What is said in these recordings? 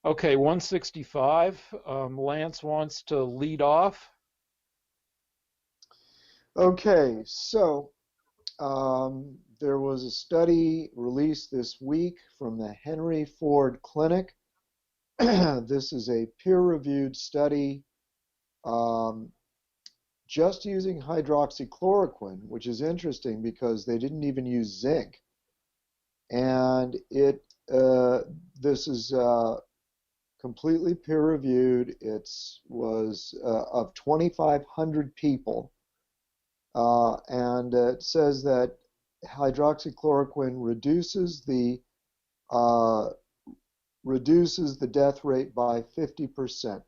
Okay, 165. Lance wants to lead off. Okay, so there was a study released this week from the Henry Ford Clinic. This is a peer-reviewed study um, just using hydroxychloroquine, which is interesting because they didn't even use zinc. And this is completely peer-reviewed. It was of 2,500 people. And it says that hydroxychloroquine uh, reduces the death rate by 50%.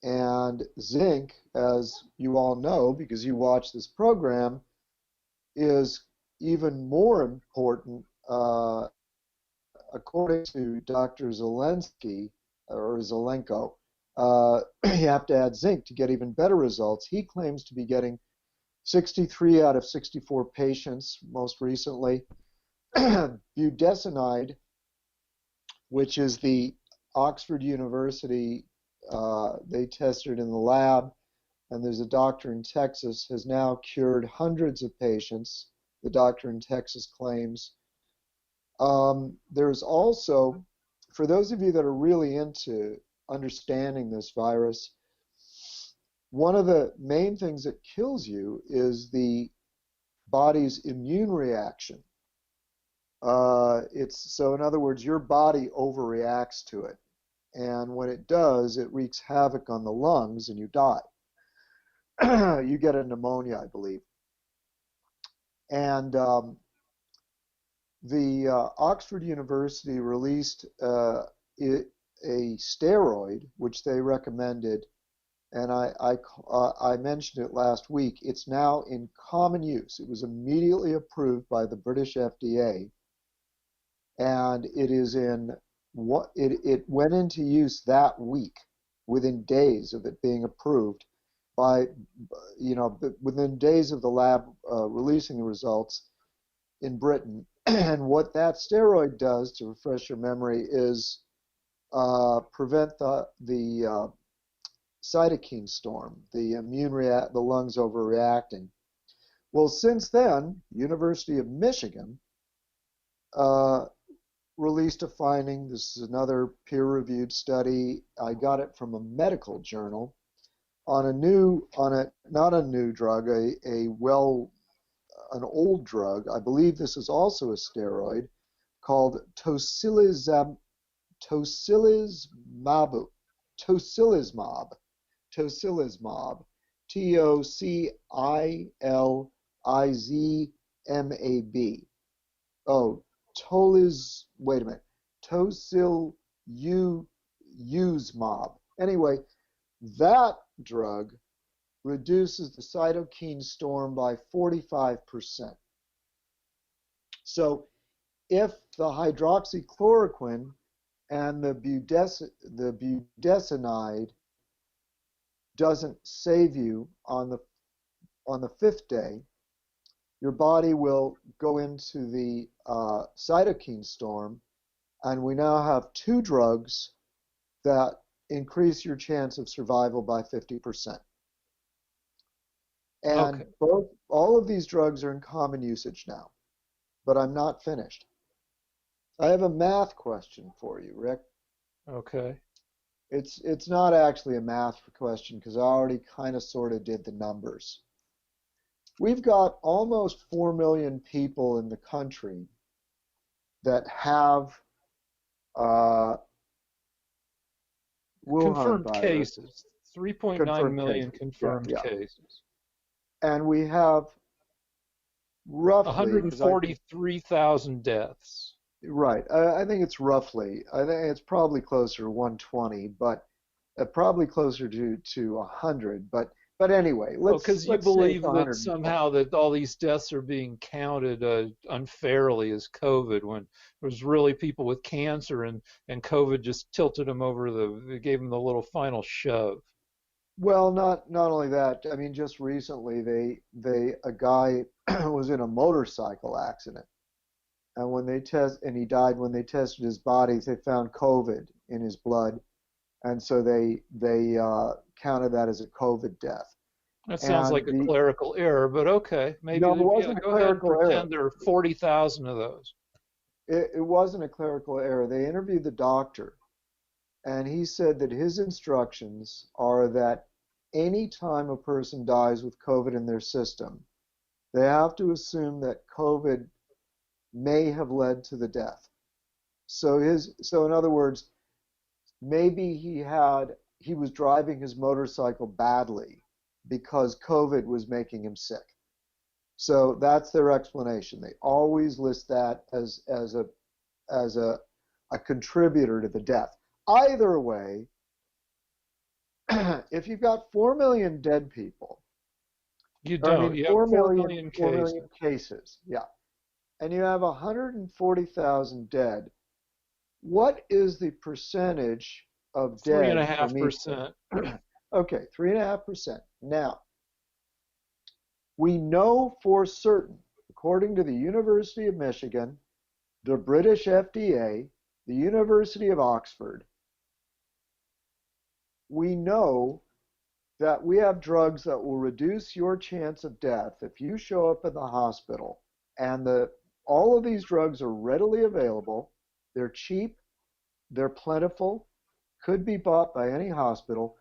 And zinc, as you all know because you watch this program, is even more important, according to Dr. Zelensky or Zelenko. You have to add zinc to get even better results. He claims to be getting 63 out of 64 patients most recently. Budesonide, which is the Oxford University, they tested in the lab, and there's a doctor in Texas, has now cured hundreds of patients, the doctor in Texas claims. There's also, for those of you that are really into understanding this virus, one of the main things that kills you is the body's immune reaction. So in other words, your body overreacts to it, and when it does, it wreaks havoc on the lungs, and you die. You get a pneumonia, I believe. And the Oxford University released a steroid which they recommended, and I mentioned it last week. It's now in common use. It was immediately approved by the British FDA, and it went into use that week, within days of it being approved, by within days of the lab releasing the results in Britain. And what that steroid does, to refresh your memory, is prevent the cytokine storm, the lungs overreacting. Well, since then, University of Michigan uh, released a finding. This is another peer-reviewed study. I got it from a medical journal on not a new drug, an old drug. I believe this is also a steroid called tocilizumab, tocilizumab, tocilizumab, Tocilizumab. Oh, wait a minute, tocilizumab. Anyway, that drug reduces the cytokine storm by 45%. So if the hydroxychloroquine and the budesonide doesn't save you on the fifth day, your body will go into the cytokine storm, and we now have two drugs that increase your chance of survival by 50%. And Okay. all of these drugs are in common usage now, but I'm not finished. I have a math question for you, Rick. Okay. It's not actually a math question because I already kind of sort of did the numbers. We've got almost 4 million people in the country that have uh, Wuhan Confirmed virus, cases. 3.9 confirmed million cases. Yeah, confirmed yeah. cases. And we have roughly, because I think, 143,000 deaths. right, I think it's roughly, I think it's probably closer to 120, but probably closer to 100. But anyway, Oh, let's because you let's say it's believe that 120. somehow that all these deaths are being counted unfairly as COVID, when it was really people with cancer, and COVID just tilted them over it gave them the little final shove. Well, not only that. I mean, just recently, a guy was in a motorcycle accident, and he died when they tested his body, they found COVID in his blood, and so they counted that as a COVID death. That sounds And like a clerical error, but okay, maybe. no, it Yeah, wasn't a go ahead and clerical error. pretend there are 40,000 of those. It wasn't a clerical error. They interviewed the doctor, and he said that his instructions are that any time a person dies with COVID in their system, they have to assume that COVID may have led to the death. So in other words, maybe he was driving his motorcycle badly because COVID was making him sick. So that's their explanation. They always list that as a contributor to the death. Either way, if you've got 4 million dead people, You or I don't. mean You have 4 4 million, million 4 cases. million cases, yeah, and you have 140,000 dead, what is the percentage of dead from each? 3.5%. Okay, 3.5%. Now, we know for certain, according to the University of Michigan, the British FDA, the University of Oxford, we know that we have drugs that will reduce your chance of death if you show up in the hospital, and all of these drugs are readily available, they're cheap, they're plentiful, could be bought by any hospital,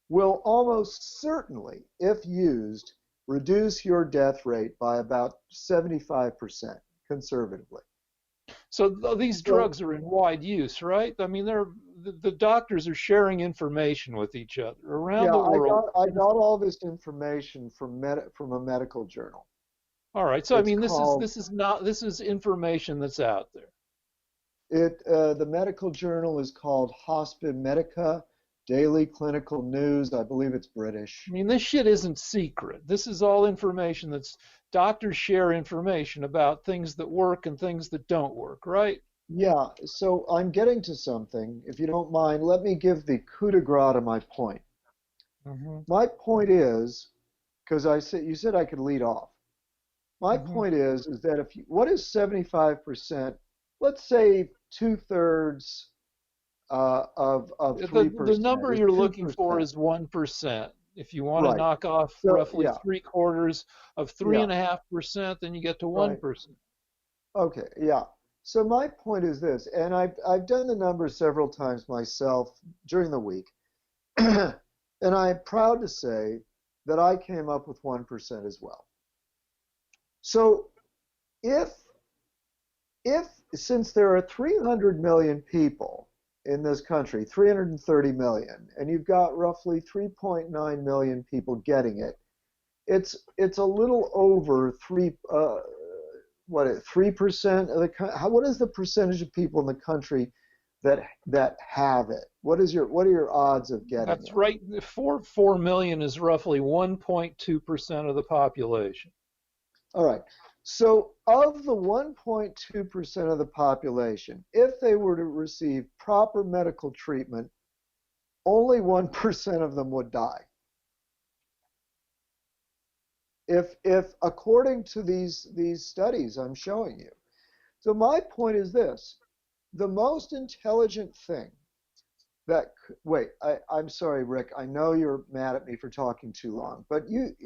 will almost certainly, if used, reduce your death rate by about 75% conservatively. So these drugs are in wide use, right? I mean, the doctors are sharing information with each other around Yeah, the world. I got all this information from a medical journal. All right. So I It's mean, called this is information that's out there. the medical journal is called Hospice Medica Daily Clinical News. I believe it's British. I mean, this shit isn't secret. This is all information that's doctors share information about things that work and things that don't work, right? Yeah, so I'm getting to something. If you don't mind, let me give the coup de grace to my point. Mm-hmm. My point is, because you said I could lead off. My Mm-hmm. point is that what is 75%? Let's say two-thirds of The 3% number is you're looking for 2%. is 1%. If you want to Right. knock off So roughly yeah, 3/4 of yeah, 3.5%, then you get to right. 1%. Okay, yeah. So my point is this, and I've done the numbers several times myself during the week, and I'm proud to say that I came up with 1% as well. So if if since there are 300 million people in this country, 330 million, and you've got roughly 3.9 million people getting it, it's a little over 3% of what is the percentage of people in the country that have it? What are your odds of getting That's it? right. 4 million is roughly 1.2% of the population. All right. So of the 1.2% of the population, if they were to receive proper medical treatment, only 1% of them would die. If according to these studies I'm showing you. So my point is this: the most intelligent thing wait, I'm sorry, Rick. I know you're mad at me for talking too long, but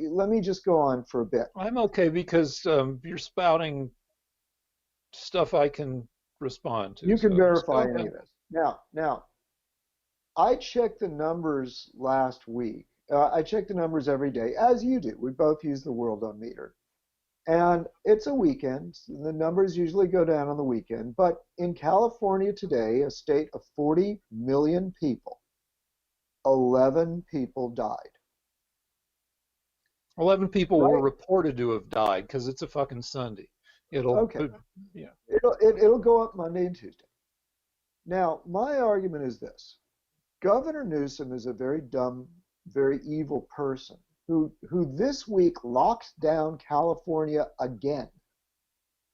let me just go on for a bit. I'm okay because you're spouting stuff I can respond to. You can So just verify go any ahead. of this. Now, I checked the numbers last week. I check the numbers every day, as you do. We both use the Worldometer. And it's a weekend. The numbers usually go down on the weekend. But in California today, a state of 40 million people, 11 people died. 11 people were Right? reported to have died because it's a fucking Sunday. It'll, Okay. yeah. It'll go up Monday and Tuesday. Now, my argument is this. Governor Newsom is a very dumb, very evil person who this week locked down California again.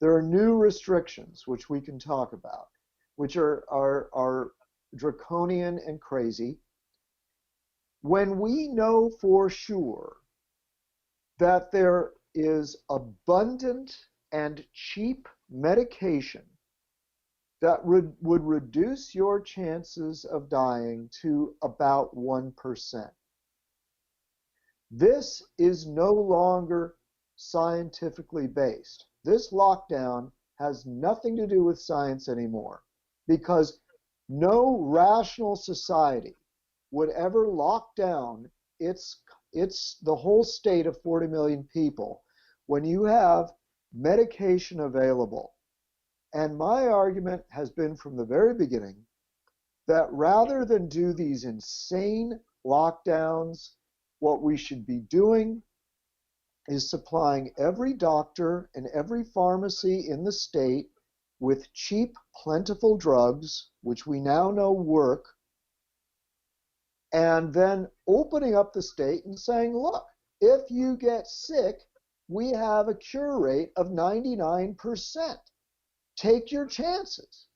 There are new restrictions which we can talk about, which are draconian and crazy. When we know for sure that there is abundant and cheap medication that would reduce your chances of dying to about 1%. This is no longer scientifically based. This lockdown has nothing to do with science anymore because no rational society would ever lock down the whole state of 40 million people when you have medication available. And my argument has been from the very beginning that rather than do these insane lockdowns, what we should be doing is supplying every doctor and every pharmacy in the state with cheap, plentiful drugs, which we now know work, and then opening up the state and saying, look, if you get sick, we have a cure rate of 99%. Take your chances.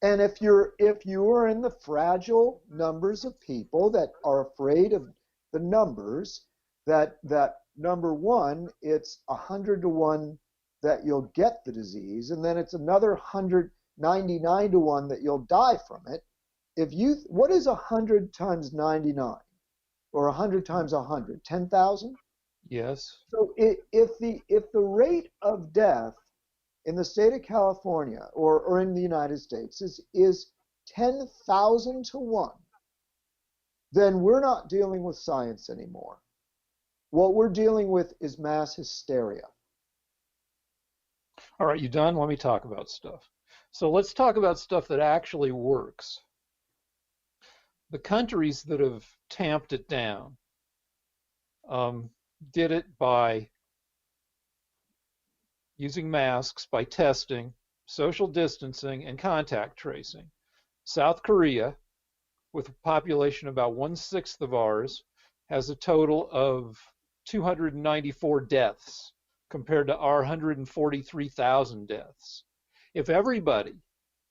And if you are in the fragile numbers of people that are afraid of the numbers, that number one, it's 100 to 1 that you'll get the disease, and then it's another 199 to 1 that you'll die from it. What is 100 times 99? Or 100 times 100? 10,000? Yes. So if the rate of death in the state of California or in the United States is 10,000 to 1, then we're not dealing with science anymore. What we're dealing with is mass hysteria. All right, you done? Let me talk about stuff. So let's talk about stuff that actually works. The countries that have tamped it down did it by using masks, by testing, social distancing, and contact tracing. South Korea, with a population about 1/6 of ours, has a total of 294 deaths compared to our 143,000 deaths. If everybody,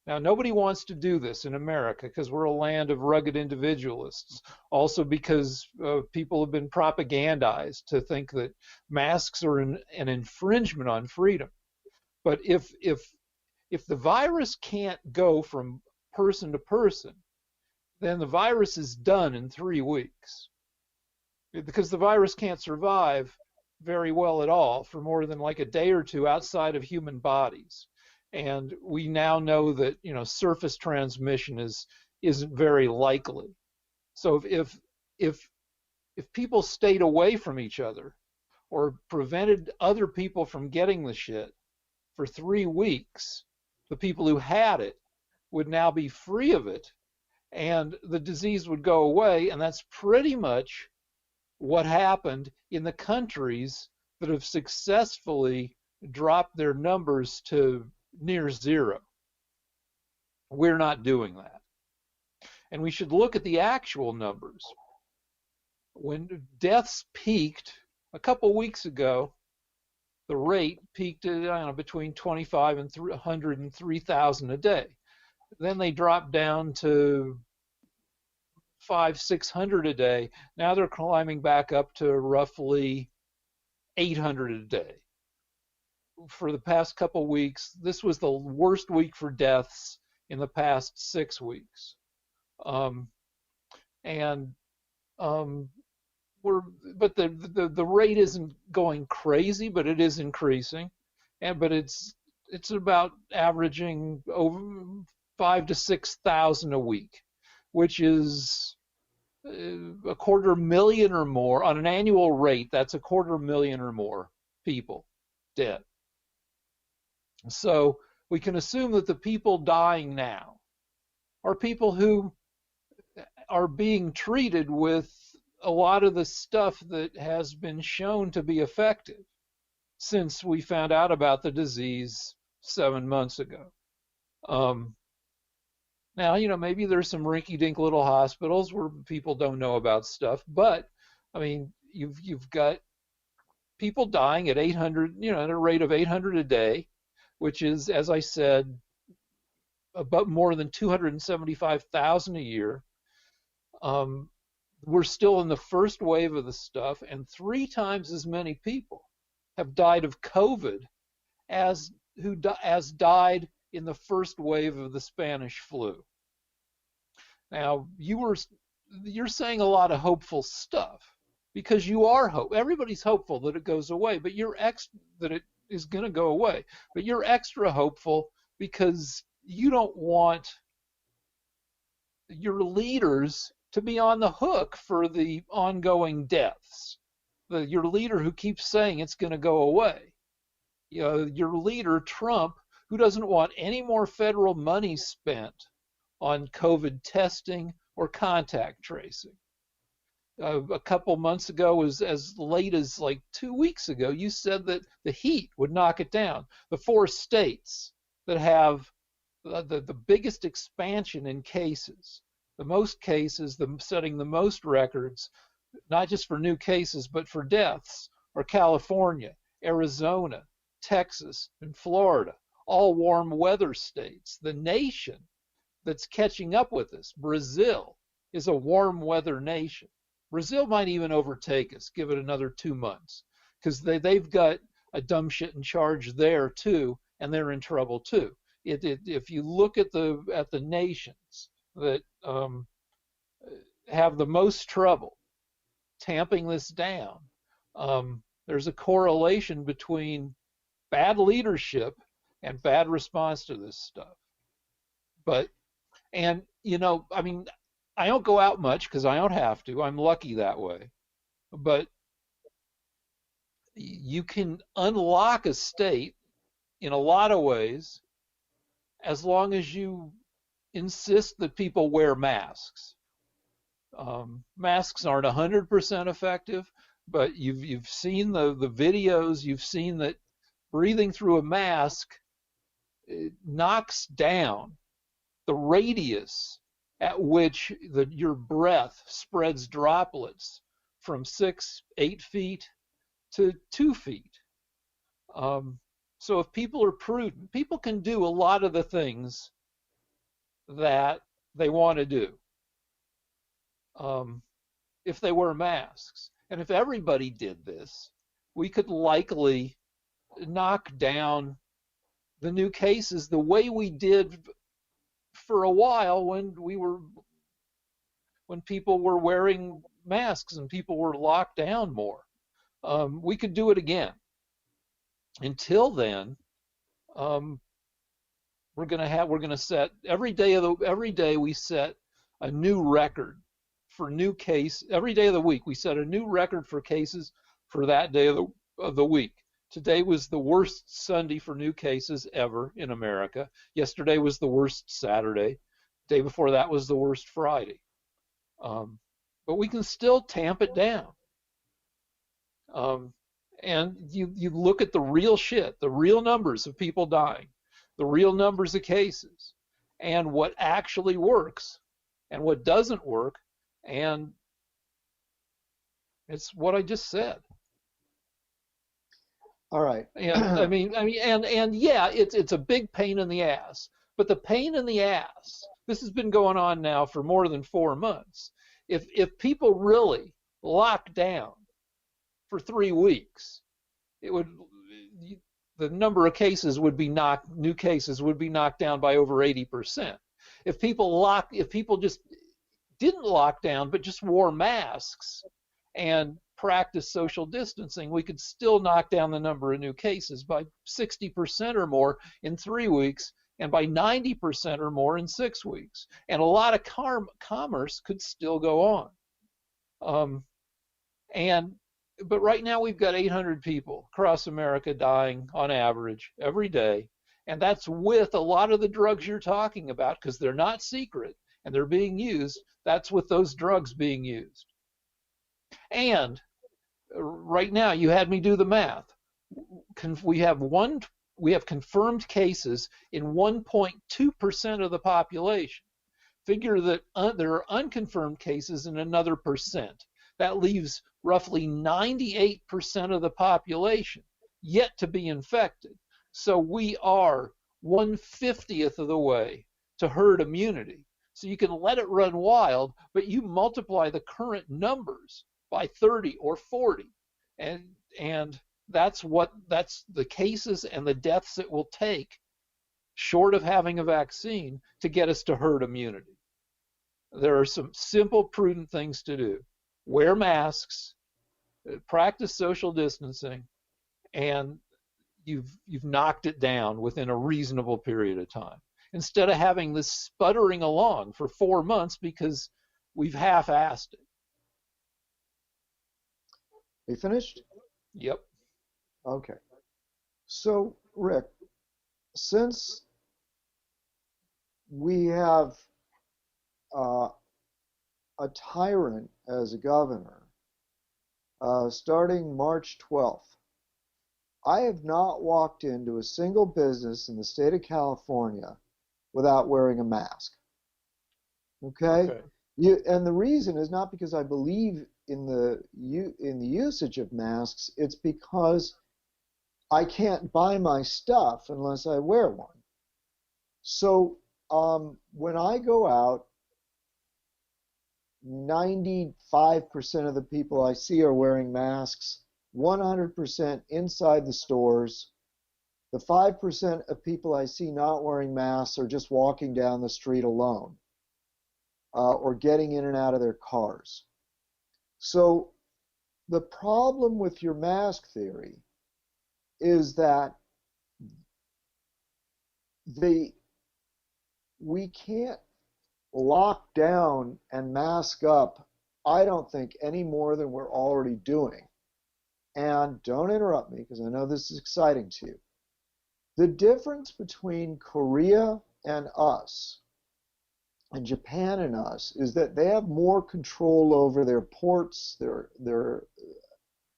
now nobody wants to do this in America because we're a land of rugged individualists, also because people have been propagandized to think that masks are an infringement on freedom. But if the virus can't go from person to person, then the virus is done in 3 weeks. Because the virus can't survive very well at all for more than like a day or two outside of human bodies. And we now know that, surface transmission isn't very likely. So if people stayed away from each other or prevented other people from getting the shit for 3 weeks, the people who had it would now be free of it and the disease would go away. And that's pretty much what happened in the countries that have successfully dropped their numbers to near zero. We're not doing that. And we should look at the actual numbers. When deaths peaked a couple weeks ago, the rate peaked at between 25 and 103,000 a day. Then they dropped down to 500-600 a day. Now they're climbing back up to roughly 800 a day. For the past couple weeks, this was the worst week for deaths in the past 6 weeks. But the rate isn't going crazy, but it is increasing, but it's about averaging over 5,000 to 6,000 a week, which is a 250,000 or more on an annual rate. That's a 250,000 or more people dead. So we can assume that the people dying now are people who are being treated with a lot of the stuff that has been shown to be effective since we found out about the disease 7 months ago. Now, maybe there's some rinky-dink little hospitals where people don't know about stuff, but I mean, you've got people dying at 800, at a rate of 800 a day, which is, as I said, about more than 275,000 a year. We're still in the first wave of the stuff, and 3 times as many people have died of COVID as as died in the first wave of the Spanish flu. Now, you're saying a lot of hopeful stuff because you are everybody's hopeful that it goes away, but that it is going to go away. But you're extra hopeful because you don't want your leaders to be on the hook for the ongoing deaths. Your leader who keeps saying it's going to go away. Your leader, Trump, who doesn't want any more federal money spent on COVID testing or contact tracing. A couple months ago, as late as like 2 weeks ago, you said that the heat would knock it down. The 4 states that have the biggest expansion in cases, the most cases, setting the most records, not just for new cases, but for deaths, are California, Arizona, Texas, and Florida, all warm weather states. The nation that's catching up with us, Brazil, is a warm weather nation. Brazil might even overtake us, give it another 2 months, because they've got a dumb shit in charge there too, and they're in trouble too. If you look at the nations that have the most trouble tamping this down, there's a correlation between bad leadership and bad response to this stuff. I mean, I don't go out much because I don't have to. I'm lucky that way. But you can unlock a state in a lot of ways as long as you insist that people wear masks. Masks aren't 100% effective, but you've seen the videos. You've seen that breathing through a mask, it knocks down the radius at which your breath spreads droplets from 6-8 feet to 2 feet. So if people are prudent, people can do a lot of the things that they want to do if they wear masks. And if everybody did this, we could likely knock down the new cases the way we did for a while when people were wearing masks and people were locked down more. We could do it again. Until then, we're gonna set every day we set a new record for new case. Every day of the week we set a new record for cases for that day of the week. Today was the worst Sunday for new cases ever in America. Yesterday was the worst Saturday. The day before that was the worst Friday. But we can still tamp it down. And you look at the real shit, the real numbers of people dying, the real numbers of cases, and what actually works and what doesn't work, and it's what I just said. All right. And yeah, it's a big pain in the ass. But the pain in the ass, this has been going on now for more than 4 months. If people really lock down for 3 weeks, the number of cases new cases would be knocked down by over 80%. If people just didn't lock down but just wore masks and practice social distancing, we could still knock down the number of new cases by 60% or more in 3 weeks and by 90% or more in 6 weeks. And a lot of commerce could still go on. But right now we've got 800 people across America dying on average every day. And that's with a lot of the drugs you're talking about, because they're not secret and they're being used. That's with those drugs being used. And right now, you had me do the math. We have confirmed cases in 1.2% of the population. Figure that there are unconfirmed cases in another percent. That leaves roughly 98% of the population yet to be infected. So we are 1/50th of the way to herd immunity. So you can let it run wild, but you multiply the current numbers by 30 or 40, and That's the cases and the deaths it will take, short of having a vaccine, to get us to herd immunity. There are some simple, prudent things to do. Wear masks, practice social distancing, and you've knocked it down within a reasonable period of time. Instead of having this sputtering along for 4 months because we've half-assed it. You finished? Yep. Okay. So, Rick, since we have uh, a tyrant as a governor, starting March 12th, I have not walked into a single business in the state of California without wearing a mask. Okay? And the reason is not because I believe in the usage of masks. It's because I can't buy my stuff unless I wear one. So when I go out, 95% of the people I see are wearing masks, 100% inside the stores. The 5% of people I see not wearing masks are just walking down the street alone, or getting in and out of their cars. So the problem with your mask theory is that we can't lock down and mask up, I don't think, any more than we're already doing. And don't interrupt me, because I know this is exciting to you. The difference between Korea and us, and Japan and us, is that they have more control over their ports.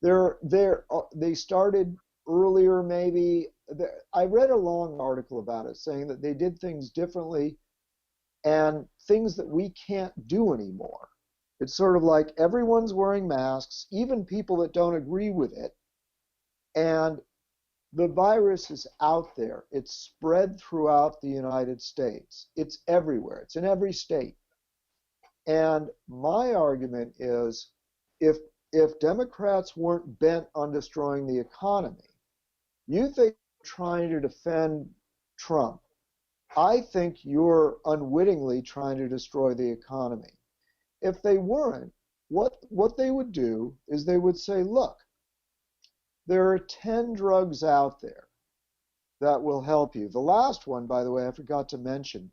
They started earlier, maybe. I read a long article about it saying that they did things differently, and things that we can't do anymore. It's sort of like everyone's wearing masks, even people that don't agree with it, and the virus is out there. It's spread throughout the United States. It's everywhere. It's in every state. And my argument is, if Democrats weren't bent on destroying the economy, you think you're trying to defend Trump. I think you're unwittingly trying to destroy the economy. If they weren't, what they would do is they would say, look, there are 10 drugs out there that will help you. The last one, by the way, I forgot to mention,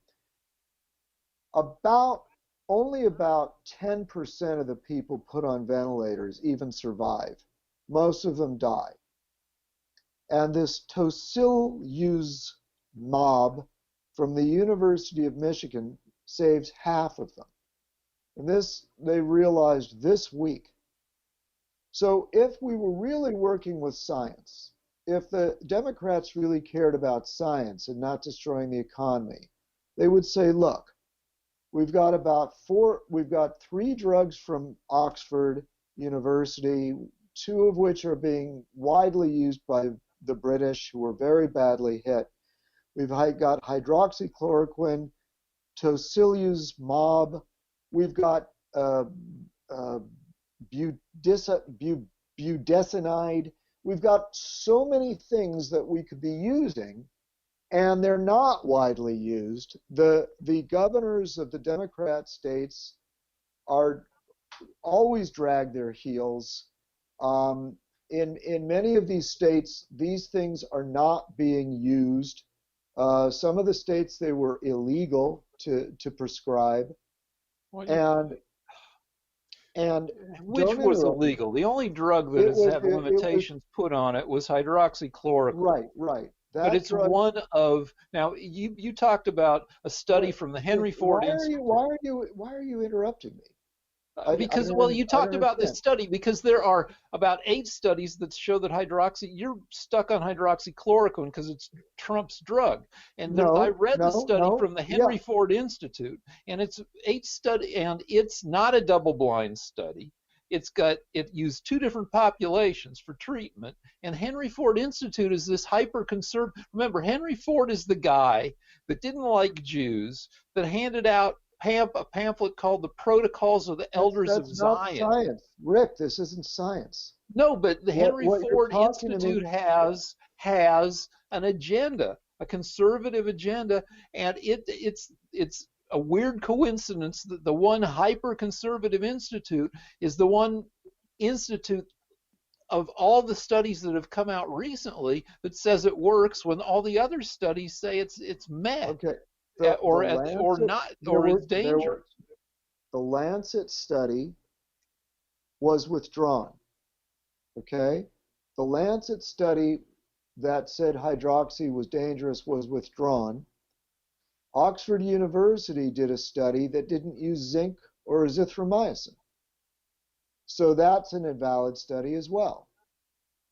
only about 10% of the people put on ventilators even survive. Most of them die. And this tocilizumab from the University of Michigan saves half of them. And this they realized this week. So if we were really working with science, if the Democrats really cared about science and not destroying the economy, they would say, look, we've got 3 drugs from Oxford University, 2 of which are being widely used by the British, who were very badly hit. We've got hydroxychloroquine, tocilizumab. We've got budesonide. We've got so many things that we could be using, and they're not widely used. The governors of the Democrat states are always drag their heels. In many of these states, these things are not being used. Some of the states, they were illegal to prescribe. And which was illegal? The only drug that has had limitations put on it was hydroxychloroquine. Right. But it's one of, now you talked about a study from the Henry Ford Institute. Why are you interrupting me? Because you talked about this study because there are about 8 studies that show that you're stuck on hydroxychloroquine because it's Trump's drug. And I read the study from the Henry Ford Institute, and it's 8 study, and it's not a double-blind study. It used 2 different populations for treatment, and Henry Ford Institute is this hyper-conservative. Remember, Henry Ford is the guy that didn't like Jews, that handed out a pamphlet called The Protocols of the Elders of Zion. That's not science. Rick, this isn't science. No, but the Henry What you're Ford talking to me, Institute has an agenda, a conservative agenda, and it's a weird coincidence that the one hyper conservative institute is the one institute of all the studies that have come out recently that says it works when all the other studies say it's meh okay, the or Lancet, not or it's dangerous. the Lancet study was withdrawn. Okay, the Lancet study that said hydroxy was dangerous was withdrawn. Oxford University did a study that didn't use zinc or azithromycin. So that's an invalid study as well.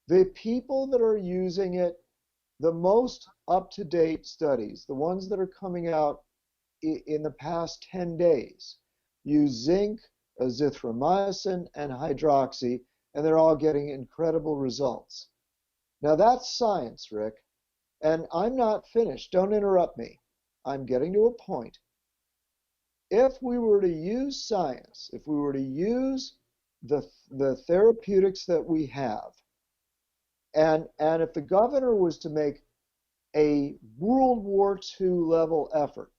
The people that are using it, the most up-to-date studies, the ones that are coming out in the past 10 days, use zinc, azithromycin, and hydroxy, and they're all getting incredible results. Now that's science, Rick, and I'm not finished. Don't interrupt me. I'm getting to a point. If we were to use science, if we were to use the therapeutics that we have, and if the governor was to make a World War II level effort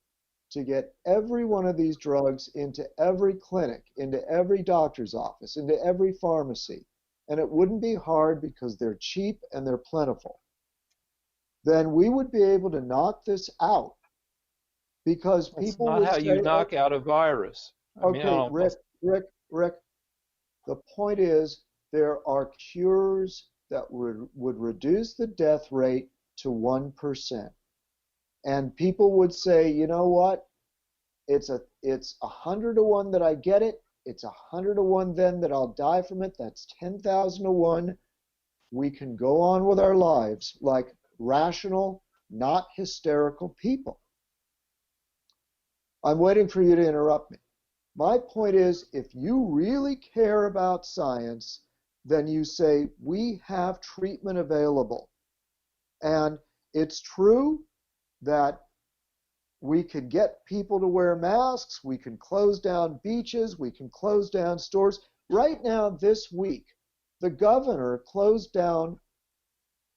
to get every one of these drugs into every clinic, into every doctor's office, into every pharmacy, and it wouldn't be hard because they're cheap and they're plentiful, then we would be able to knock this out because That's people not would how you say, knock out a virus. I mean, I okay, don't know. Rick, the point is there are cures that would reduce the death rate to 1%. And people would say, you know what? It's 100 to 1 that I get it. It's 100 to 1 then that I'll die from it. That's 10,000 to 1. We can go on with our lives like rational, not hysterical people. I'm waiting for you to interrupt me. My point is, if you really care about science, then you say, we have treatment available. And it's true that we could get people to wear masks, we can close down beaches, we can close down stores. Right now, this week, the governor closed down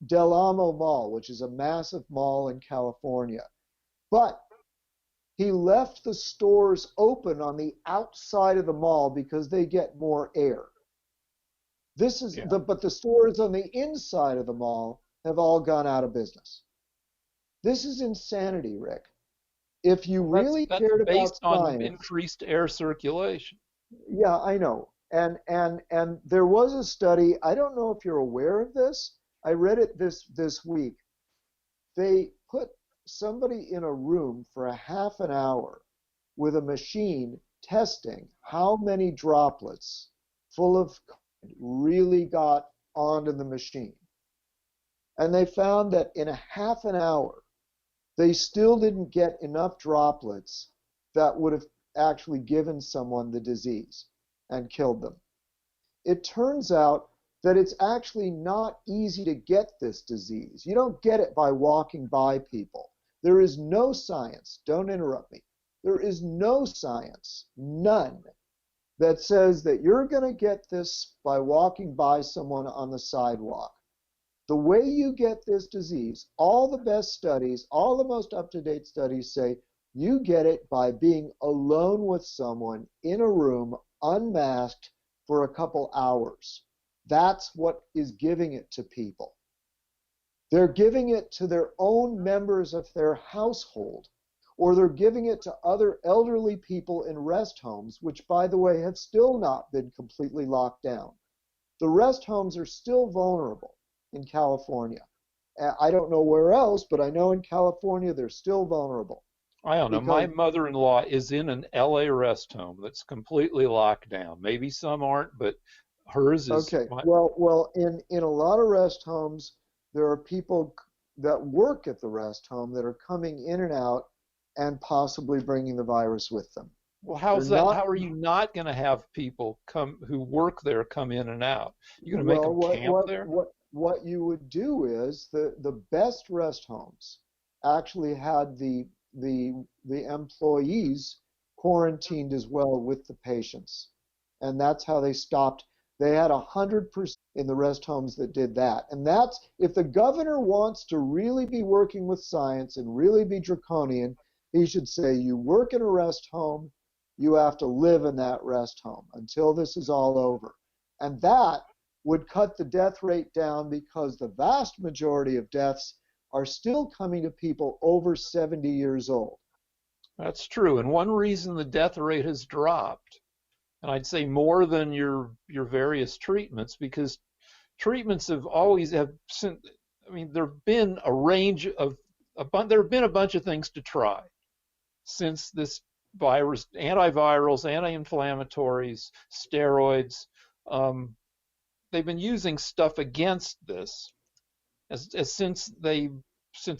Del Amo Mall, which is a massive mall in California. But he left the stores open on the outside of the mall because they get more air. But the stores on the inside of the mall have all gone out of business. This is insanity, Rick. If you really That's cared about based on science, increased air circulation. yeah, I know. And there was a study, I don't know if you're aware of this. I read it this week. They put somebody in a room for a half an hour with a machine testing how many droplets full of COVID really got onto the machine. And they found that in a half an hour, they still didn't get enough droplets that would have actually given someone the disease and killed them. It turns out that it's actually not easy to get this disease. You don't get it by walking by people. There is no science, don't interrupt me, there is no science, none, that says that you're going to get this by walking by someone on the sidewalk. The way you get this disease, all the best studies, all the most up-to-date studies say you get it by being alone with someone in a room, unmasked, for a couple hours. That's what is giving it to people. They're giving it to their own members of their household, or they're giving it to other elderly people in rest homes, which, by the way, have still not been completely locked down. The rest homes are still vulnerable in California. I don't know where else, but I know in California they're still vulnerable. I don't know. My Because, mother-in-law is in an LA rest home that's completely locked down. Maybe some aren't, but hers is. okay, well, in a lot of rest homes, there are people that work at the rest home that are coming in and out and possibly bringing the virus with them. Well, They're how's that? not, How are you not going to have people come who work there come in and out? You're going to make well, them camp there? what you would do is the best rest homes actually had the employees quarantined as well with the patients. And that's how they stopped They had 100% in the rest homes that did that. And that's, if the governor wants to really be working with science and really be draconian, he should say, you work in a rest home, you have to live in that rest home until this is all over. And that would cut the death rate down, because the vast majority of deaths are still coming to people over 70 years old. That's true. And one reason the death rate has dropped, and I'd say more than your various treatments, because treatments have always have, I mean, there've been a range of there have been a bunch of things to try since this virus: antivirals, anti-inflammatories, steroids. They've been using stuff against this as since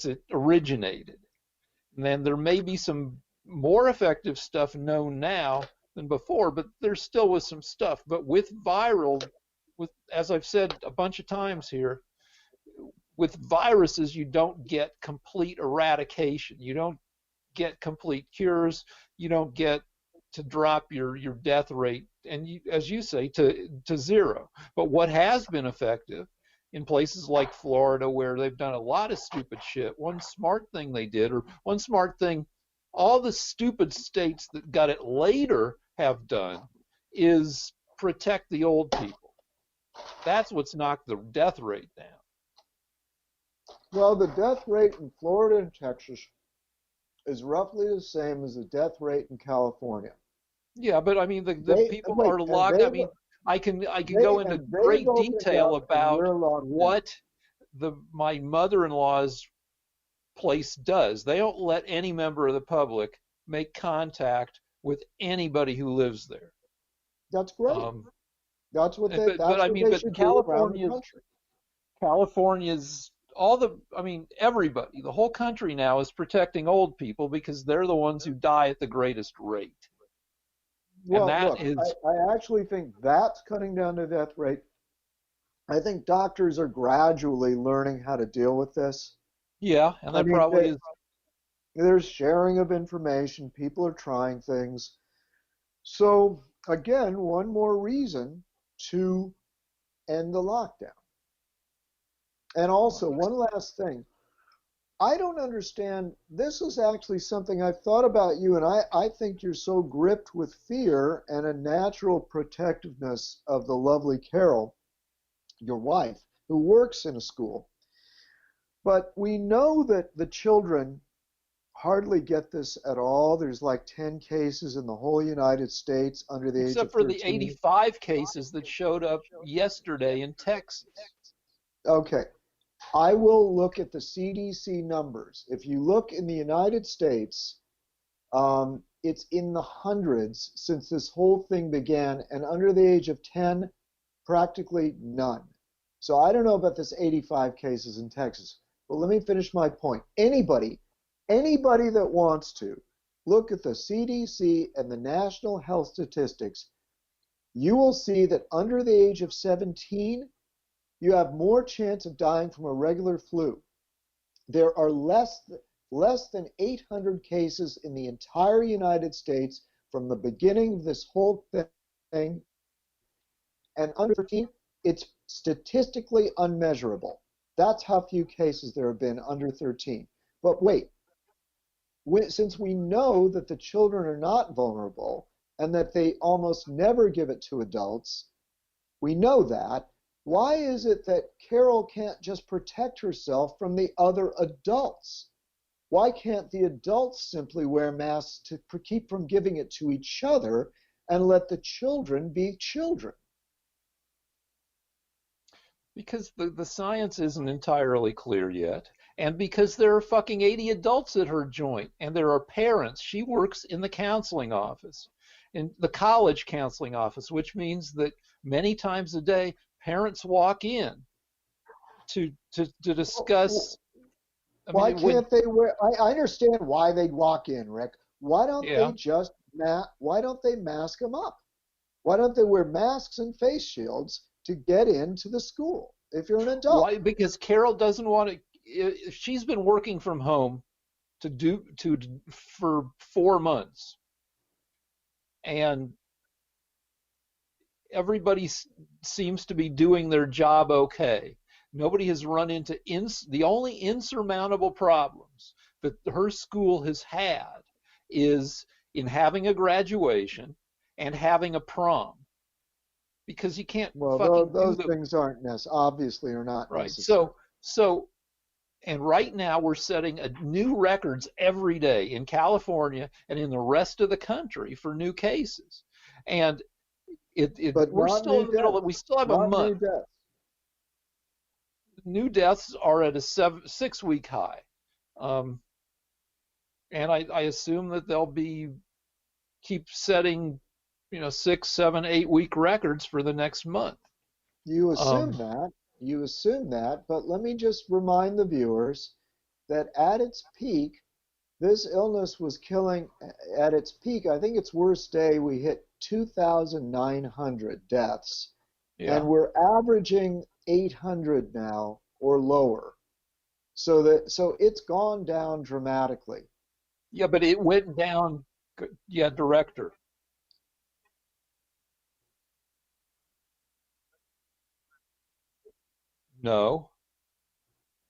it originated. And then there may be some more effective stuff known now than before, but there still was some stuff. But with viral, as I've said a bunch of times here, with viruses, you don't get complete eradication. You don't get complete cures. You don't get to drop your death rate, and as you say, to zero. But what has been effective in places like Florida, where they've done a lot of stupid shit, one smart thing they did, or one smart thing all the stupid states that got it later have done, is protect the old people. That's what's knocked the death rate down. Well, the death rate in Florida and Texas is roughly the same as the death rate in California. Yeah, but I mean, the people are locked. I mean, I can go into great detail about what my mother-in-law's place does. They don't let any member of the public make contact with anybody who lives there. That's great. That's what they. But, that's what I mean, they should do around the country. California's I mean, everybody, the whole country now is protecting old people because they're the ones who die at the greatest rate. Well, look, I actually think that's cutting down the death rate. I think doctors are gradually learning how to deal with this. Yeah, and that probably is. There's sharing of information. People are trying things. So, again, one more reason to end the lockdown. And also, one last thing. I don't understand. This is actually something I've thought about you, and I think you're so gripped with fear and a natural protectiveness of the lovely Carol, your wife, who works in a school. But we know that the children hardly get this at all. There's like 10 cases in the whole United States under the age of 13. Except for the 85 cases that showed up yesterday in Texas. Okay. I will look at the CDC numbers. If you look in the United States, it's in the hundreds since this whole thing began, and under the age of 10, practically none. So I don't know about this 85 cases in Texas, but let me finish my point. Anybody that wants to look at the CDC and the National Health Statistics, you will see that under the age of 17, you have more chance of dying from a regular flu. There are less than 800 cases in the entire United States from the beginning of this whole thing. And under 13, it's statistically unmeasurable. That's how few cases there have been under 13. But wait, since we know that the children are not vulnerable and that they almost never give it to adults, we know that. Why is it that Carol can't just protect herself from the other adults? Why can't the adults simply wear masks to keep from giving it to each other and let the children be children? Because the science isn't entirely clear yet, and because there are fucking 80 adults at her joint, and there are parents. She works in the counseling office, in the college counseling office, which means that many times a day, parents walk in to discuss. Why can't they wear? I understand why they walk in, Rick. Why don't they just why don't they mask them up? Why don't they wear masks and face shields to get into the school if you're an adult? Why? Because Carol doesn't want to. She's been working from home for 4 months, and everybody seems to be doing their job okay. Nobody has run into the only insurmountable problems that her school has had is in having a graduation and having a prom, because you can't Well, fucking do those the things aren't obviously are not right. necessary. So and right now we're setting new records every day in California and in the rest of the country for new cases. And But we're not still new in the middle of deaths. we still have a Not new month. deaths. New deaths are at a 6-week high. Um, and I assume that they'll be keep setting, 6, 7, 8 week records for the next month. You Um, assume that. You assume that, but let me just remind the viewers that at its peak, this illness was killing, at its peak, I think its worst day, we hit 2,900 deaths, and yeah, we're averaging 800 now or lower. So it's gone down dramatically. yeah, but it went down. Yeah, director. No,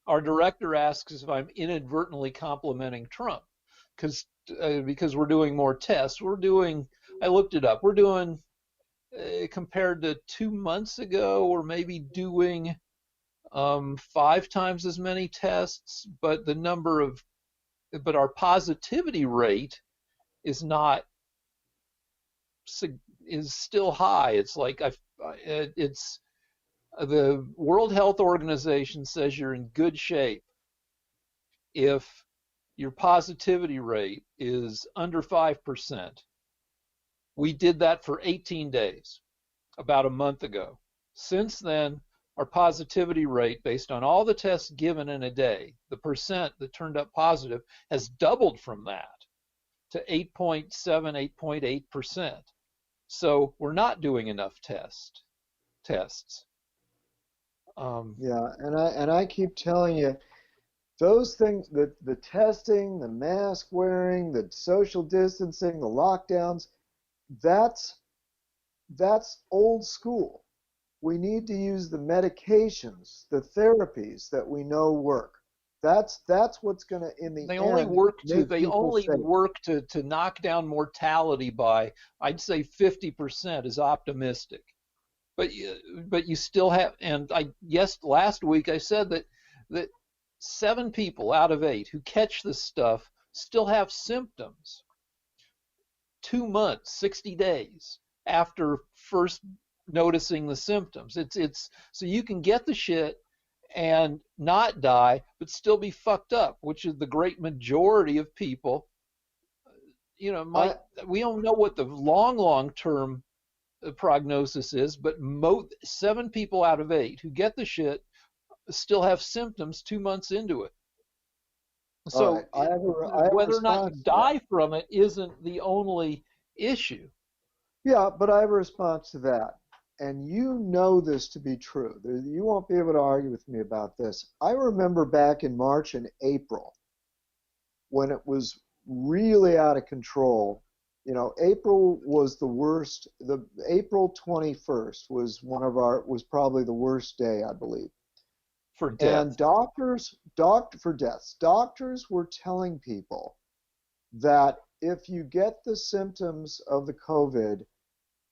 our director asks if I'm inadvertently complimenting Trump because we're doing more tests. I looked it up. We're doing compared to 2 months ago, we're maybe doing 5 times as many tests, but our positivity rate is not is still high. It's like it's the World Health Organization says you're in good shape if your positivity rate is under 5%. We did that for 18 days about a month ago. Since then, our positivity rate, based on all the tests given in a day, the percent that turned up positive, has doubled from that to 8.7, 8.8%. So we're not doing enough tests. Yeah, and I keep telling you, those things, the testing, the mask wearing, the social distancing, the lockdowns, that's that's old school. We need to use the medications, the therapies that we know work. That's what's going to, in the They only end, work to make people safe. knock down mortality by, I'd say, 50% is optimistic. But you still have, and last week I said that 7 people out of 8 who catch this stuff still have symptoms 2 months, 60 days after first noticing the symptoms. It's so you can get the shit and not die, but still be fucked up, which is the great majority of people. I We don't know what the long term prognosis is, but 7 people out of 8 who get the shit still have symptoms 2 months into it. all right. So I have a whether or not you response to that. die from it isn't the only issue. Yeah, but I have a response to that. And you know this to be true. You won't be able to argue with me about this. I remember back in March and April when it was really out of control. April was the worst. The April 21st was probably the worst day, I believe. For And death. doctors were telling people that if you get the symptoms of the COVID,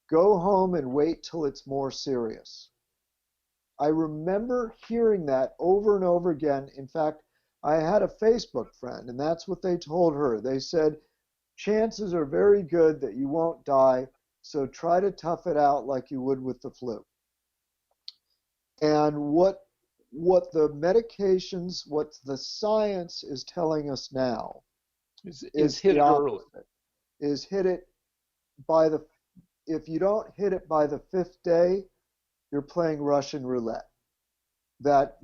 go home and wait till it's more serious. I remember hearing that over and over again. In fact, I had a Facebook friend, and that's what they told her. They said, chances are very good that you won't die, so try to tough it out like you would with the flu. And what the medications, what the science is telling us now Is is hit the it early. opposite. Is hit it by the if you don't hit it by the fifth day, you're playing Russian roulette. That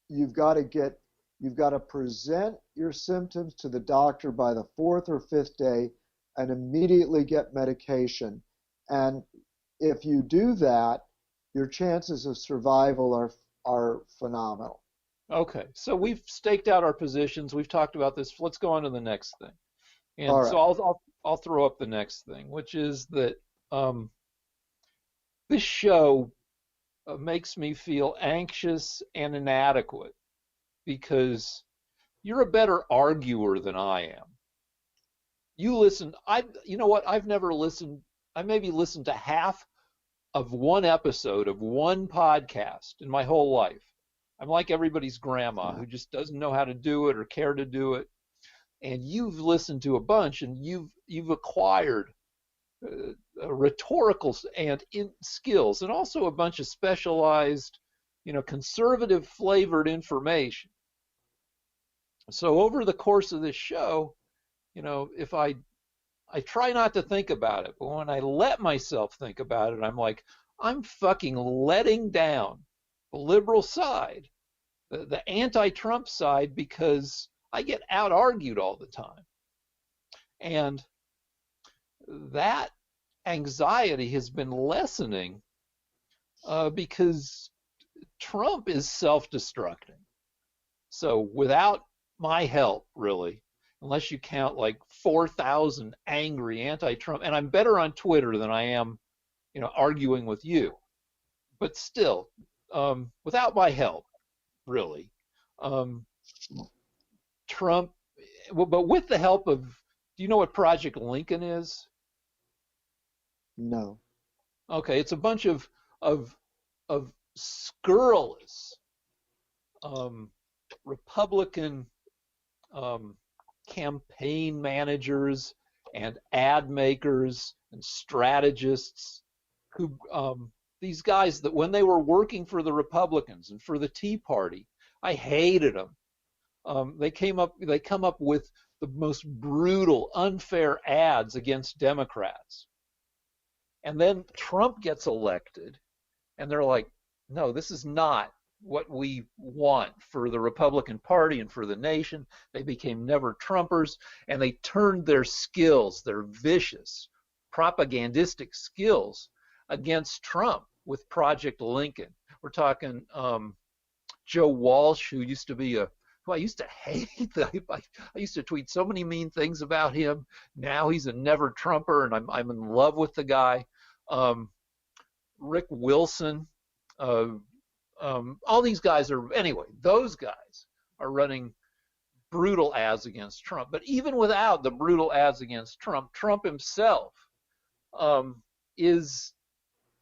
you've got to present your symptoms to the doctor by the fourth or fifth day and immediately get medication. And if you do that, your chances of survival are phenomenal. Okay, so we've staked out our positions. We've talked about this. Let's go on to the next thing. All And so right. I'll throw up the next thing, which is that um, this show makes me feel anxious and inadequate because you're a better arguer than I am. You listen, you know what? I've never listened, I maybe listened to half of one episode of one podcast in my whole life. I'm like everybody's grandma who just doesn't know how to do it or care to do it. And you've listened to a bunch, and you've acquired rhetorical and skills, and also a bunch of specialized, conservative flavored information. So over the course of this show, if I try not to think about it, but when I let myself think about it, I'm like, I'm fucking letting down the liberal side, the anti-Trump side, because I get out-argued all the time. And that anxiety has been lessening because Trump is self-destructing. So without my help, really, unless you count like 4,000 angry anti-Trump, and I'm better on Twitter than I am, arguing with you. But still, without my help, really, Trump. But with the help of, do you know what Project Lincoln is? No. Okay, it's a bunch of of scurrilous Republican campaign managers and ad makers and strategists who these guys that when they were working for the Republicans and for the Tea Party, I hated them. They come up with the most brutal, unfair ads against Democrats. And then Trump gets elected, and they're like, no, this is not what we want for the Republican Party and for the nation. They became never Trumpers, and they turned their skills, their vicious propagandistic skills, against Trump with Project Lincoln. We're talking Joe Walsh, who I used to hate. I used to tweet so many mean things about him. Now he's a never Trumper, and I'm in love with the guy. Rick Wilson, all these guys those guys are running brutal ads against Trump. But even without the brutal ads against Trump, Trump himself is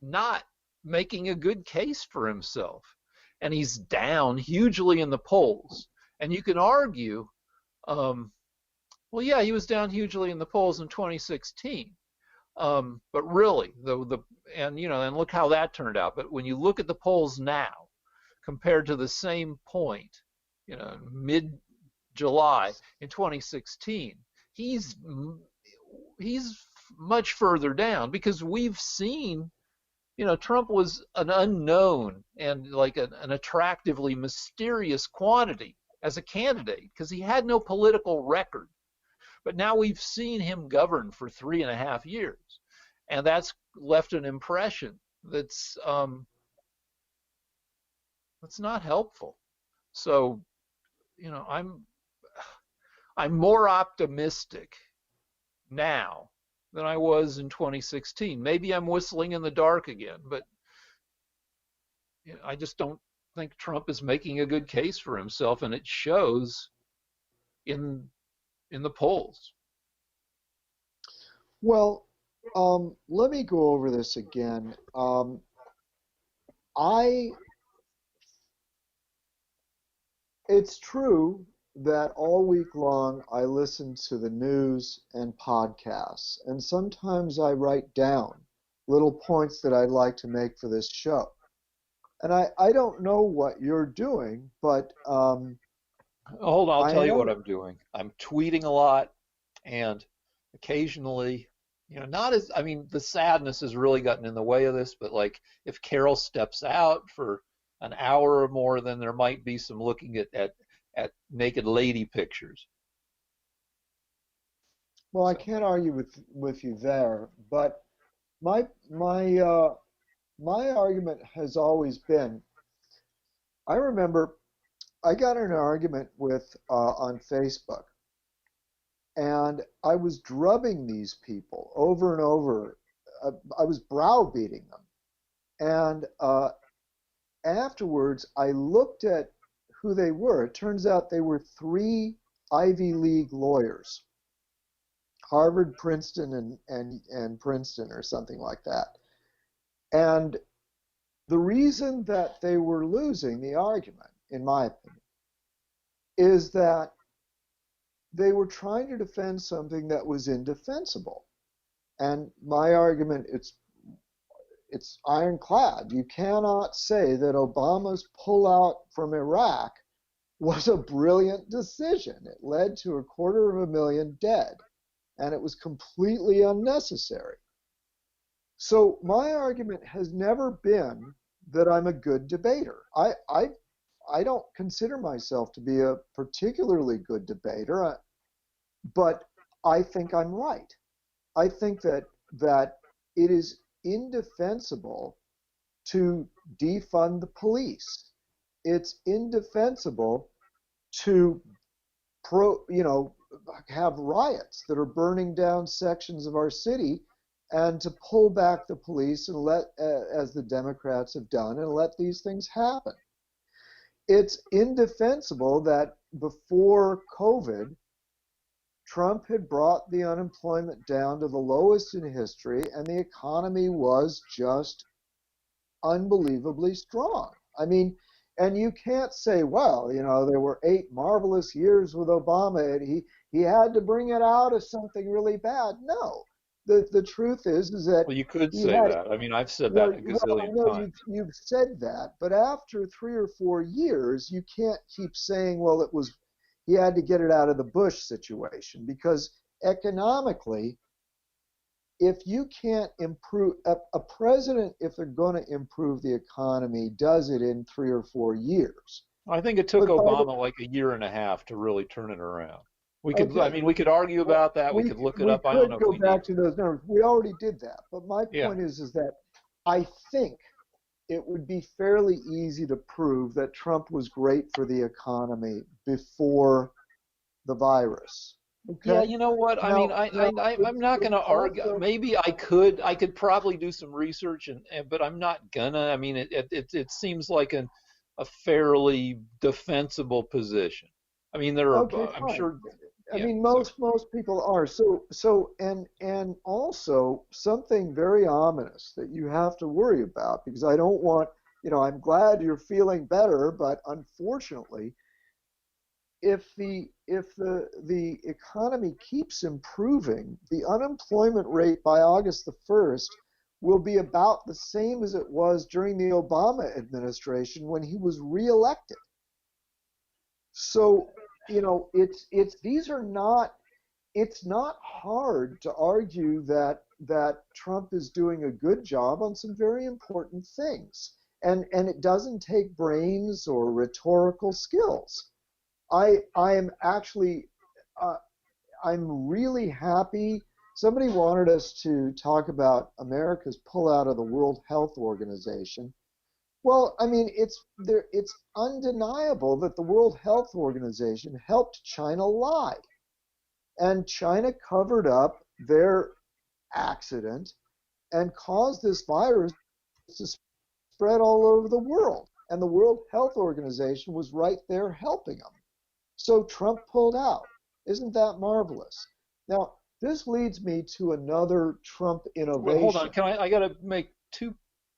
not making a good case for himself. And he's down hugely in the polls. And you can argue, well, yeah, he was down hugely in the polls in 2016. But really, and look how that turned out. But when you look at the polls now, compared to the same point, mid-July in 2016, he's much further down because we've seen, Trump was an unknown and like an attractively mysterious quantity as a candidate because he had no political record. But now we've seen him govern for 3.5 years, and that's left an impression that's not helpful. So, I'm more optimistic now than I was in 2016. Maybe I'm whistling in the dark again, but I just don't think Trump is making a good case for himself, and it shows in the polls. Well, let me go over this again. It's true that all week long I listen to the news and podcasts, and sometimes I write down little points that I'd like to make for this show. And I don't know what you're doing, but hold on, I'll tell you what I'm doing. I'm tweeting a lot, and occasionally, the sadness has really gotten in the way of this, but like if Carol steps out for an hour or more, then there might be some looking at naked lady pictures. Well, I can't argue with you there, but my argument has always been, I remember I got in an argument with on Facebook, and I was drubbing these people over and over. I was browbeating them, And afterwards, I looked at who they were. It turns out they were three Ivy League lawyers, Harvard, Princeton, and Princeton, or something like that. And the reason that they were losing the argument, in my opinion, is that they were trying to defend something that was indefensible. And my argument, it's ironclad. You cannot say that Obama's pullout from Iraq was a brilliant decision. It led to 250,000 dead, and it was completely unnecessary. So my argument has never been that I'm a good debater. I don't consider myself to be a particularly good debater, but I think I'm right. I think that it is indefensible to defund the police. It's indefensible to have riots that are burning down sections of our city, and to pull back the police and let, as the Democrats have done, and let these things happen. It's indefensible that before COVID, Trump had brought the unemployment down to the lowest in history, and the economy was just unbelievably strong. I mean, and you can't say, well, there were 8 marvelous years with Obama, and he had to bring it out as something really bad. No. The truth is that well, you could say that. I mean, I've said that a gazillion times. You've said that, but after 3 or 4 years, you can't keep saying, well, he had to get it out of the Bush situation, because economically, if you can't improve a president, if they're going to improve the economy, does it in 3 or 4 years. I think it took Obama like a year and a half to really turn it around. We could argue about that. We could look it up. I don't know if we could go back to those numbers. We already did that. But my point is that I think it would be fairly easy to prove that Trump was great for the economy before the virus. Okay? Yeah, you know what? I mean, I'm not going to argue. Maybe I could probably do some research, but I'm not gonna. I mean, it seems like a fairly defensible position. I mean, there are. I'm sure. I mean, most people are. So and also something very ominous that you have to worry about, because I don't want. I'm glad you're feeling better, but unfortunately, if the economy keeps improving, the unemployment rate by August the 1st will be about the same as it was during the Obama administration when he was reelected. So, it's not hard to argue that Trump is doing a good job on some very important things. And it doesn't take brains or rhetorical skills. I am actually, I'm really happy. Somebody wanted us to talk about America's pullout of the World Health Organization. Well, I mean, it's undeniable that the World Health Organization helped China lie. And China covered up their accident and caused this virus to spread all over the world. And the World Health Organization was right there helping them. So Trump pulled out. Isn't that marvelous? Now, this leads me to another Trump innovation. Well, hold on. I got to make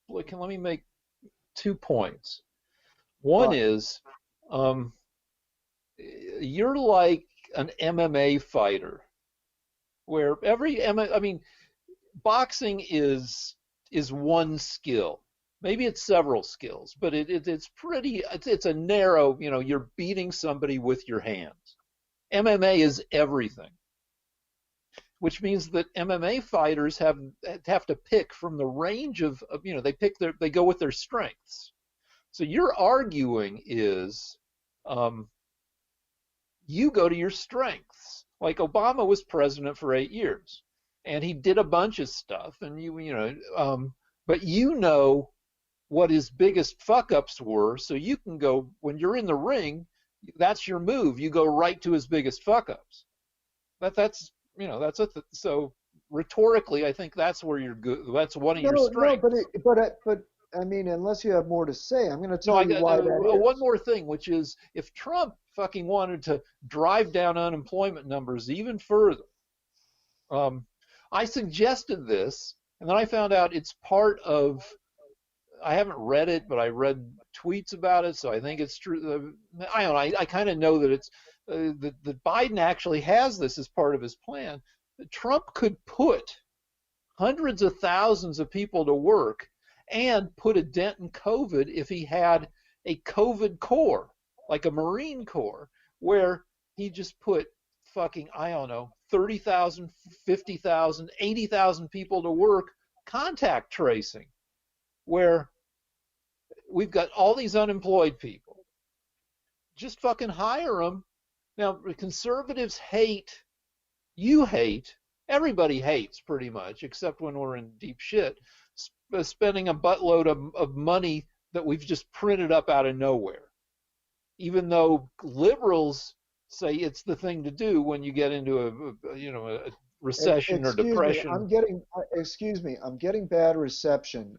let me make 2 points. One is, you're like an MMA fighter, where boxing is one skill. Maybe it's several skills, but it's a narrow, you're beating somebody with your hands. MMA is everything, which means that MMA fighters have to pick from the range of they go with their strengths. So your arguing is, you go to your strengths. Like Obama was president for 8 years, and he did a bunch of stuff, and but what his biggest fuck-ups were, so you can go, when you're in the ring, that's your move. You go right to his biggest fuck-ups. So rhetorically, I think that's where you're good. That's one of your strengths. No, but I mean, unless you have more to say, I'm going to No, tell I you got why that one is. more thing, which is if Trump fucking wanted to drive down unemployment numbers even further, um, I suggested this, and then I found out it's part of. I haven't read it, but I read tweets about it, so I think it's true. I don't know. I kind of know that it's that Biden actually has this as part of his plan. Trump could put hundreds of thousands of people to work and put a dent in COVID if he had a COVID corps, like a Marine Corps, where he just put fucking, I don't know, 30,000, 50,000, 80,000 people to work contact tracing, where we've got all these unemployed people. Just fucking hire them. Now, conservatives hate, you hate, everybody hates pretty much, except when we're in deep shit, spending a buttload of money that we've just printed up out of nowhere. Even though liberals say it's the thing to do when you get into a recession or Excuse me, depression. I'm getting bad reception.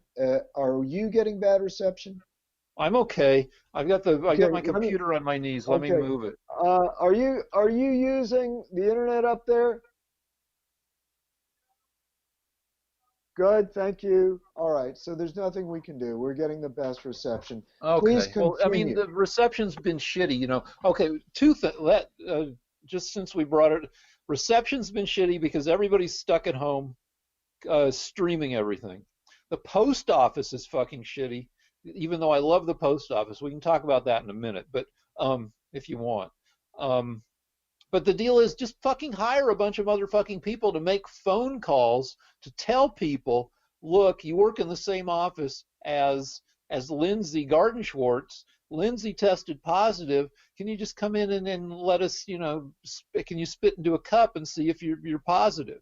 Are you getting bad reception? I'm okay. I got Okay, my computer on my knees. Let me okay. move it. Are you using the internet up there? Good, thank you. All right, so there's nothing we can do. We're getting the best reception. Please Okay. Well, I mean, continue. the reception's been shitty. Okay, two things. Just since we brought it, reception's been shitty because everybody's stuck at home, streaming everything. The post office is fucking shitty, even though I love the post office. We can talk about that in a minute, but if you want. Um, but the deal is just fucking hire a bunch of motherfucking people to make phone calls to tell people, look, you work in the same office as Lindsay Gardenschwartz. Lindsay tested positive. Can you just come in and let us, can you spit into a cup and see if you're positive?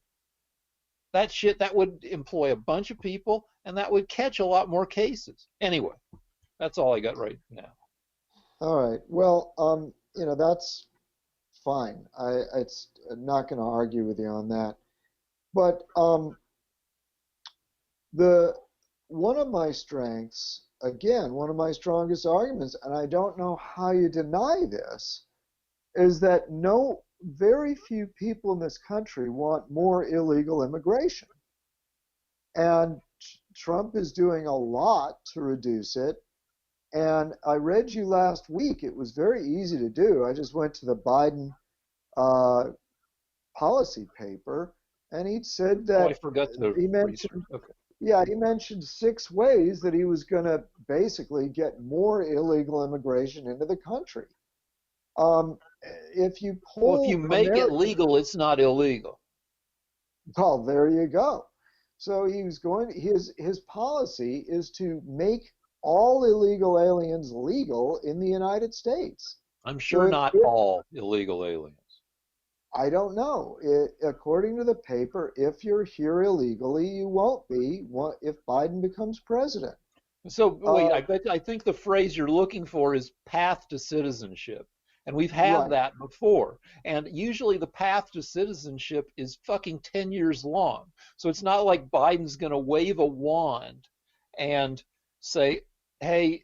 That shit, that would employ a bunch of people and that would catch a lot more cases. Anyway, that's all I got right now. All right. Well, that's fine. It's not going to argue with you on that. But the one of my strengths, again, one of my strongest arguments, and I don't know how you deny this, is that very few people in this country want more illegal immigration. And Trump is doing a lot to reduce it. And I read you last week. It was very easy to do. I just went to the Biden policy paper, and he said Oh, I that forgot to he research. mentioned, Okay. yeah, he mentioned 6 ways that he was going to basically get more illegal immigration into the country. If you Well, if you poll make it Americans, legal, it's not illegal. well, there you go. So he was going. His policy is to make all illegal aliens legal in the United States. I'm So sure not all illegal aliens. I don't know. According to the paper, if you're here illegally, you won't be if Biden becomes president. So wait, Uh, I think the phrase you're looking for is path to citizenship. And we've had right. that before. And usually the path to citizenship is fucking 10 years long. So it's not like Biden's going to wave a wand and say, hey,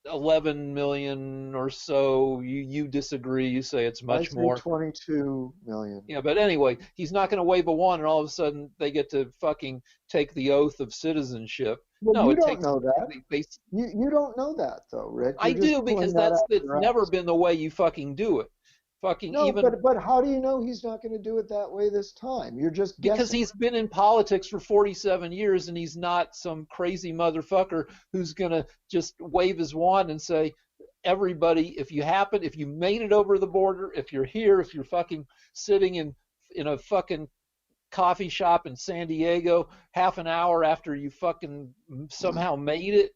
11 million or so, you disagree, you say it's I much say more. 22 million. Yeah, but anyway, he's not going to wave a wand and all of a sudden they get to fucking take the oath of citizenship. Well, No, you it don't takes know that. they, You don't know that though, Rick. I You're just do pulling because that out of it's your never ass. been the way you fucking do it. Fucking No, even but how do you know he's not going to do it that way this time? You're just because guessing. he's been in politics for 47 years and he's not some crazy motherfucker who's going to just wave his wand and say, everybody, if you made it over the border, if you're here, if you're fucking sitting in a fucking coffee shop in San Diego half an hour after you fucking somehow made it,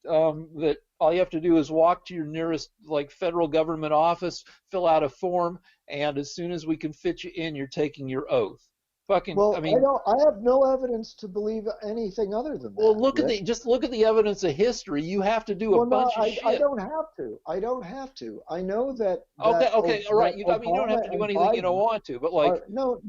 that all you have to do is walk to your nearest like federal government office, fill out a form, and as soon as we can fit you in, you're taking your oath. Fucking, I Well, I mean, don't. I have no evidence to believe anything other than well, that, Rick. just look at the evidence of history. You have to do a Well, no, bunch of I shit. don't have to. I don't have to. I know Okay, okay, all right. that I mean, you don't have Obama to do and anything you don't Biden want to, but like, no,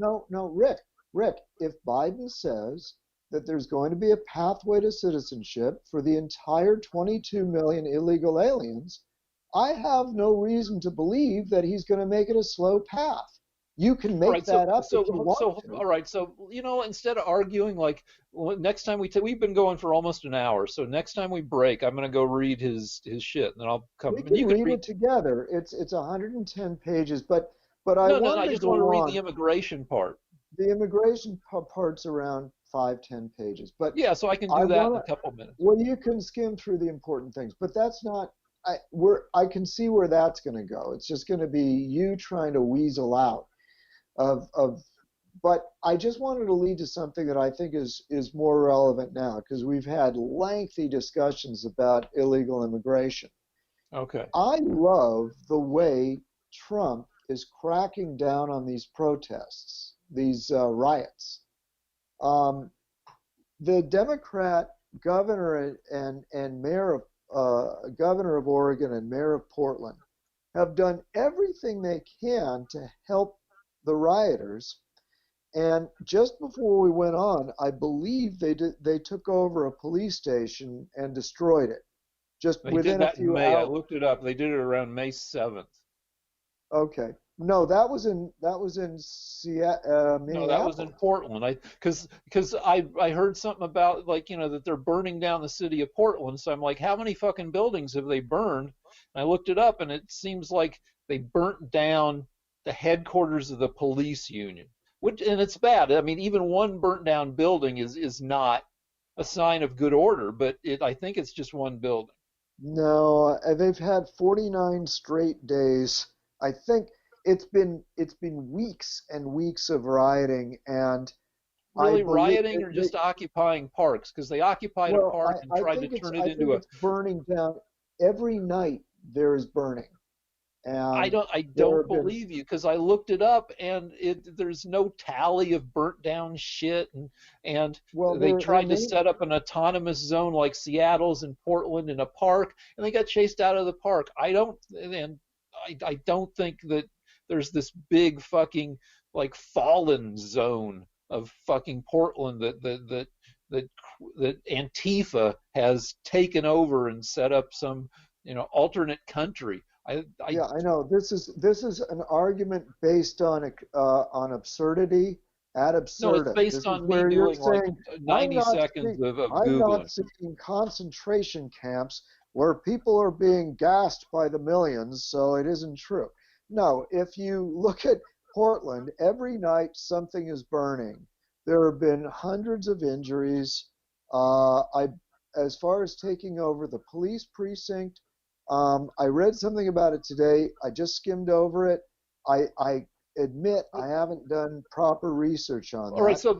Rick. If Biden says that there's going to be a pathway to citizenship for the entire 22 million illegal aliens, I have no reason to believe that he's going to make it a slow path. You can All make right, that up if you want to. all right, so instead of arguing, like next time we've been going for almost an hour, so next time we break, I'm gonna go read his shit, and then I'll come We and can you can read read. it together. It's 110 pages, but I No, no, no, I wanted to just want to go read the on. immigration part. The immigration part's around 5-10 pages, but Yeah, so I can I do that want in a to. couple minutes. Well, you can skim through the important things, but that's not. I can see where that's going to go. It's just going to be you trying to weasel out of. But I just wanted to lead to something that I think is more relevant now because we've had lengthy discussions about illegal immigration. Okay. I love the way Trump is cracking down on these protests, these riots. Um, the Democrat governor and mayor of governor of Oregon and mayor of Portland have done everything they can to help the rioters. And just before we went on, I believe they took over a police station and destroyed it just They did within a that in few May. I hours. looked it up. They did it around May 7th. Okay. No, that was in No, that was in Minneapolis. Portland. I heard something about like that they're burning down the city of Portland. So I'm like, how many fucking buildings have they burned? And I looked it up, and it seems like they burnt down the headquarters of the police union, which and it's bad. I mean, even one burnt down building is not a sign of good order, but I think it's just one building. No, they've had 49 straight days. I think it's been weeks and weeks of rioting, and I Really believe rioting or just occupying parks? Because they occupied a well, park and I tried to think it's turn it I think into a. it's burning down every night. There is burning, and I there don't have been believe you because I looked it up and there's no tally of burnt down shit and well they there tried to may set up an autonomous zone like Seattle's in Portland in a park and they got chased out of the park. I don't think that there's this big fucking like fallen zone of fucking Portland that that Antifa has taken over and set up some alternate country. I Yeah, I know. This is an argument based on absurdity ad No, it's absurdum. based This is on me where you're doing like saying I'm 90 not seconds see, of I'm Googling. not seeing concentration camps where people are being gassed by the millions, so it isn't true. No, if you look at Portland, every night something is burning. There have been hundreds of injuries. As far as taking over the police precinct, I read something about it today. I just skimmed over it. I admit I haven't done proper research on All right, that. so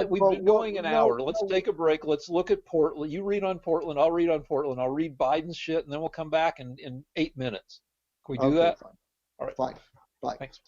we've But been what going an no, hour. Let's no, take a break. Let's look at Portland. You read on Portland, I'll read on Portland. I'll read Biden's shit, and then we'll come back in 8 minutes. Can we do okay, that? fine. All right, Fine. Fine. thanks.